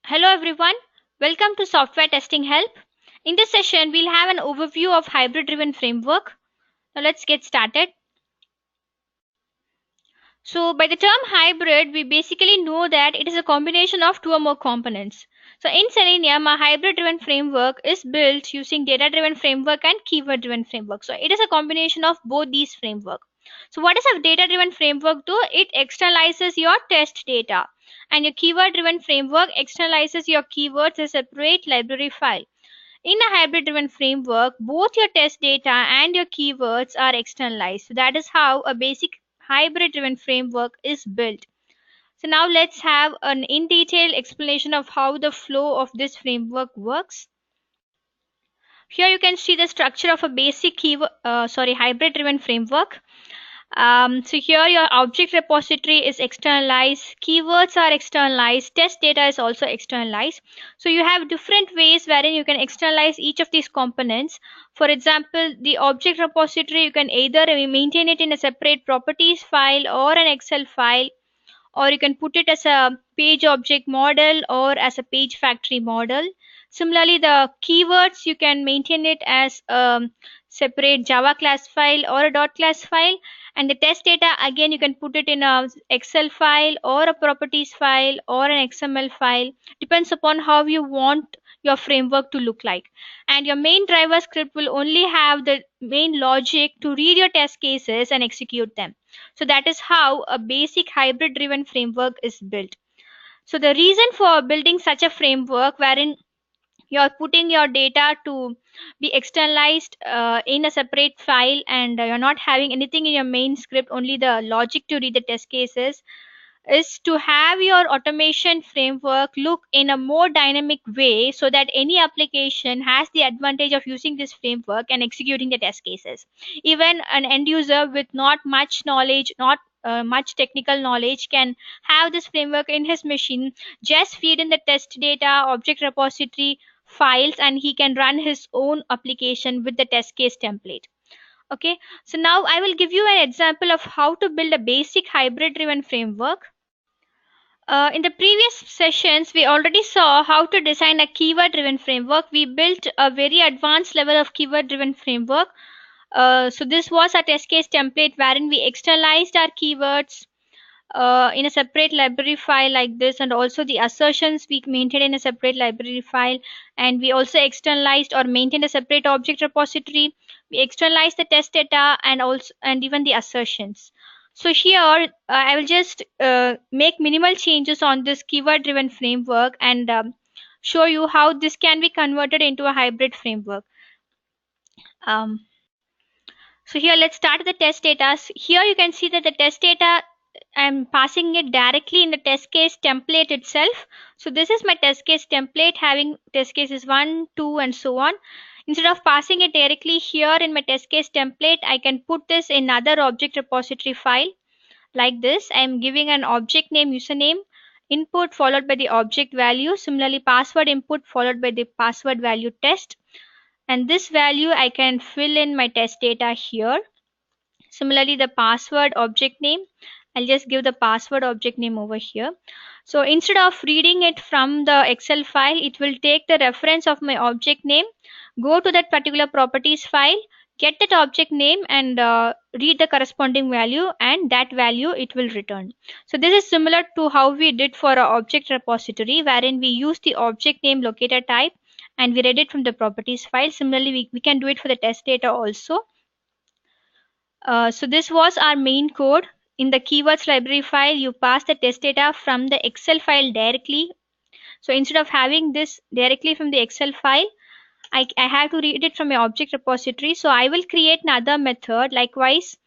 Hello everyone, welcome to Software Testing Help. In this session, we'll have an overview of hybrid driven framework. Now let's get started. So, by the term hybrid, we basically know that it is a combination of two or more components. So, in Selenium, a hybrid driven framework is built using data driven framework and keyword driven framework. So, it is a combination of both these frameworks. So, what does a data driven framework do? It externalizes your test data, and your keyword driven framework externalizes your keywords as a separate library file. In a hybrid driven framework, both your test data and your keywords are externalized. So that is how a basic hybrid driven framework is built. So now let's have an in detail explanation of how the flow of this framework works. Here you can see the structure of a basic hybrid driven framework. So here your object repository is externalized, keywords are externalized, test data is also externalized. So you have different ways wherein you can externalize each of these components. For example, the object repository, you can either maintain it in a separate properties file or an Excel file, or you can put it as a page object model or as a page factory model. Similarly, the keywords, you can maintain it as a separate Java class file or a dot class file. And the test data, again, you can put it in a Excel file or a properties file or an XML file. Depends upon how you want your framework to look like. And your main driver script will only have the main logic to read your test cases and execute them. So that is how a basic hybrid driven framework is built. So the reason for building such a framework wherein you're putting your data to be externalized in a separate file, and you're not having anything in your main script, only the logic to read the test cases, is to have your automation framework look in a more dynamic way so that any application has the advantage of using this framework and executing the test cases. Even an end user with not much knowledge, not much technical knowledge, can have this framework in his machine, just feed in the test data, object repository files, and he can run his own application with the test case template. Okay, so now I will give you an example of how to build a basic hybrid driven framework. In the previous sessions, we already saw how to design a keyword driven framework. We built a very advanced level of keyword driven framework. So this was a test case template wherein we externalized our keywords in a separate library file like this, and also the assertions we maintained in a separate library file, and we also externalized or maintained a separate object repository. We externalized the test data and even the assertions. So here I will just make minimal changes on this keyword driven framework and show you how this can be converted into a hybrid framework. um, so here let's start the test data. Here you can see that the test data, I'm passing it directly in the test case template itself. So this is my test case template having test cases 1, 2 and so on. Instead of passing it directly here in my test case template, I can put this in another object repository file like this. I'm giving an object name, username, input followed by the object value. Similarly, password input followed by the password value test. And this value I can fill in my test data here. Similarly, the password object name, I'll just give the password object name over here. So instead of reading it from the Excel file, it will take the reference of my object name, go to that particular properties file, get that object name and read the corresponding value, and that value it will return. So this is similar to how we did for our object repository, wherein we use the object name locator type and we read it from the properties file. Similarly, we can do it for the test data also. So this was our main code. In the keywords library file, you pass the test data from the Excel file directly. So instead of having this directly from the Excel file, I have to read it from my object repository. So I will create another method. Likewise,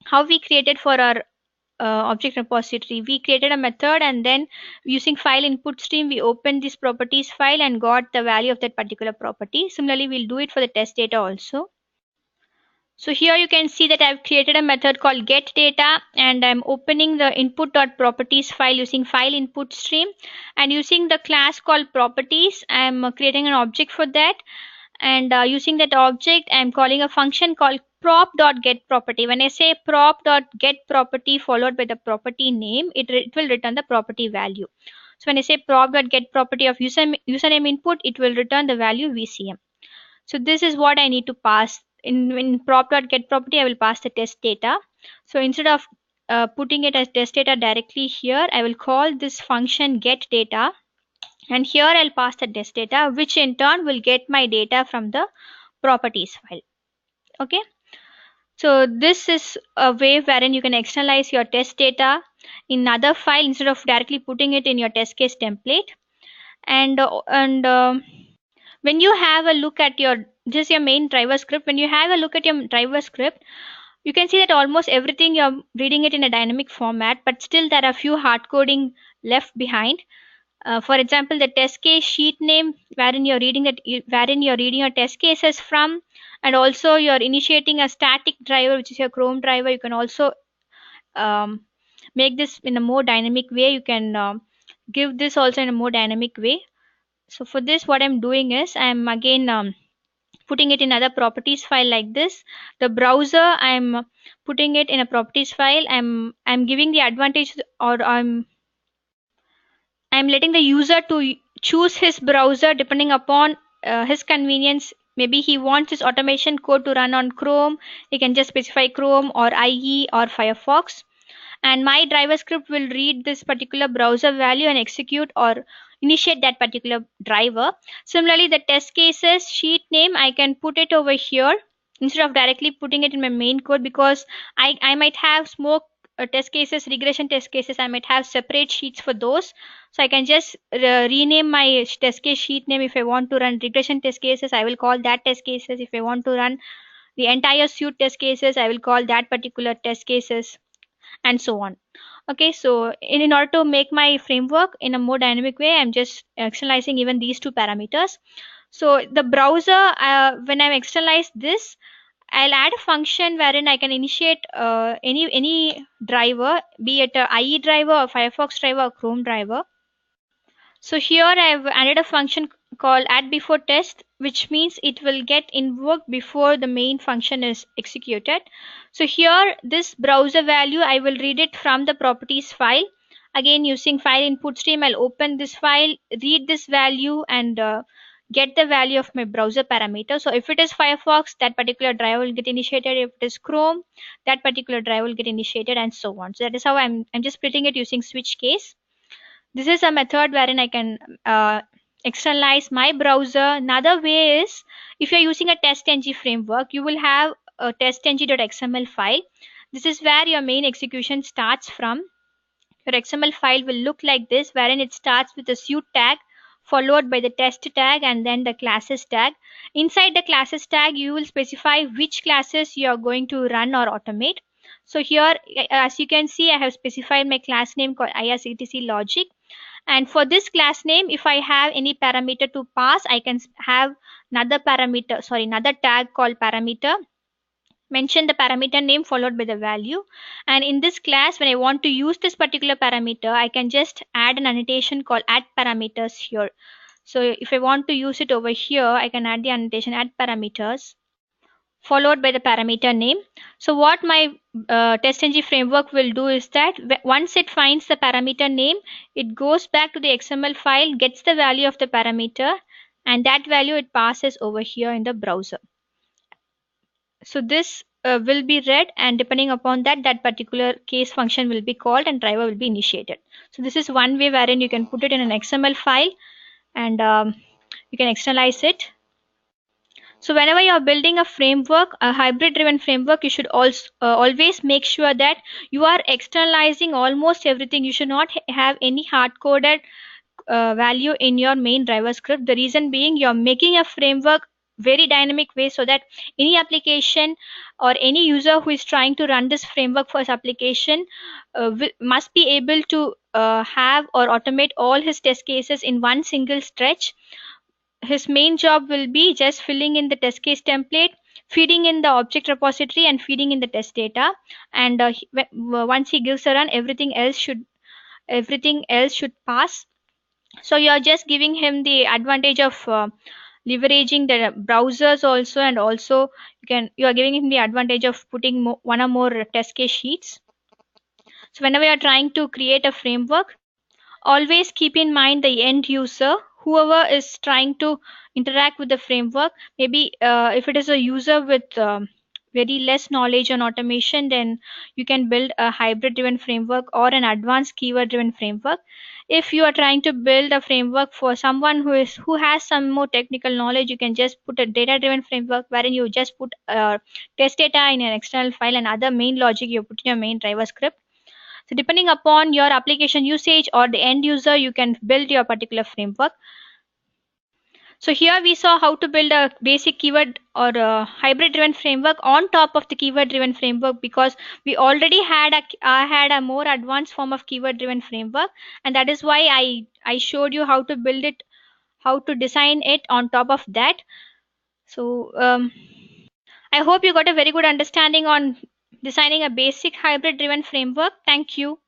how we created for our object repository, we created a method, and then using file input stream, we opened this properties file and got the value of that particular property. Similarly, we'll do it for the test data also. So here you can see that I've created a method called get data, and I'm opening the input.properties file using file input stream, and using the class called properties, I'm creating an object for that, and using that object I'm calling a function called prop.getProperty. When I say prop.getProperty followed by the property name, it will return the property value. So when I say prop.get property of username input, it will return the value VCM. So this is what I need to pass in prop.get property. I will pass the test data. So instead of putting it as test data directly here, I will call this function get data, and here I'll pass the test data, which in turn will get my data from the properties file. Okay. So this is a way wherein you can externalize your test data in another file instead of directly putting it in your test case template. And when you have a look at your just your main driver script, when you have a look at your driver script, you can see that almost everything you're reading it in a dynamic format, but still there are few hard coding left behind. For example, the test case sheet name, wherein you're reading your test cases from, and also you're initiating a static driver, which is your Chrome driver. You can also um, make this in a more dynamic way. You can give this also in a more dynamic way. So for this, what I'm doing is I'm again putting it in other properties file like this. The browser, I'm putting it in a properties file. I'm giving the advantage, or I'm letting the user to choose his browser depending upon his convenience. Maybe he wants his automation code to run on Chrome. He can just specify Chrome or IE or Firefox. And my driver script will read this particular browser value and execute or initiate that particular driver. Similarly, the test cases sheet name, I can put it over here instead of directly putting it in my main code, because I might have smoke test cases, regression test cases. I might have separate sheets for those. So I can just rename my test case sheet name. If I want to run regression test cases, I will call that test cases. If I want to run the entire suite test cases, I will call that particular test cases, and so on. Okay, so in order to make my framework in a more dynamic way, I'm just externalizing even these two parameters. So the browser, when I externalize this, I'll add a function wherein I can initiate any driver, be it a IE driver or Firefox driver or Chrome driver. So here I've added a function called add before test, which means it will get invoked before the main function is executed. So here this browser value, I will read it from the properties file. Again, using file input stream, I'll open this file, read this value, and get the value of my browser parameter. So if it is Firefox, that particular driver will get initiated. If it is Chrome, that particular driver will get initiated, and so on. So that is how I'm just splitting it using switch case. This is a method wherein I can externalize my browser. Another way is, if you're using a testng framework, you will have a testng.xml file. This is where your main execution starts from. Your XML file will look like this, wherein it starts with a suite tag followed by the test tag and then the classes tag. Inside the classes tag, you will specify which classes you are going to run or automate. So here, as you can see, I have specified my class name called IRCTC logic. And for this class name, if I have any parameter to pass, I can have another tag called parameter. Mention the parameter name followed by the value. And in this class, when I want to use this particular parameter, I can just add an annotation called add parameters here. So if I want to use it over here, I can add the annotation add parameters followed by the parameter name. So what my testng framework will do is that once it finds the parameter name, it goes back to the XML file, gets the value of the parameter, and that value it passes over here in the browser. So this will be read, and depending upon that, that particular case function will be called and driver will be initiated. So this is one way wherein you can put it in an XML file, and you can externalize it. So whenever you're building a framework, a hybrid driven framework, you should also always make sure that you are externalizing almost everything. You should not have any hard coded value in your main driver script. The reason being, you're making a framework very dynamic way, so that any application or any user who is trying to run this framework for his application must be able to have or automate all his test cases in one single stretch. His main job will be just filling in the test case template, feeding in the object repository, and feeding in the test data. And once he gives a run, everything else should pass. So you are just giving him the advantage of leveraging the browsers also, and also you are giving him the advantage of putting one or more test case sheets. So whenever you are trying to create a framework, Always keep in mind the end user, whoever is trying to interact with the framework. Maybe if it is a user with very less knowledge on automation, then you can build a hybrid driven framework or an advanced keyword driven framework. If you are trying to build a framework for someone who has some more technical knowledge, you can just put a data driven framework wherein you just put test data in an external file and other main logic you put in your main driver script. So depending upon your application usage or the end user, you can build your particular framework. So here we saw how to build a basic keyword or a hybrid driven framework on top of the keyword driven framework, because we already had a more advanced form of keyword driven framework, and that is why I showed you how to build it, how to design it on top of that. So I hope you got a very good understanding on designing a basic hybrid driven framework. Thank you.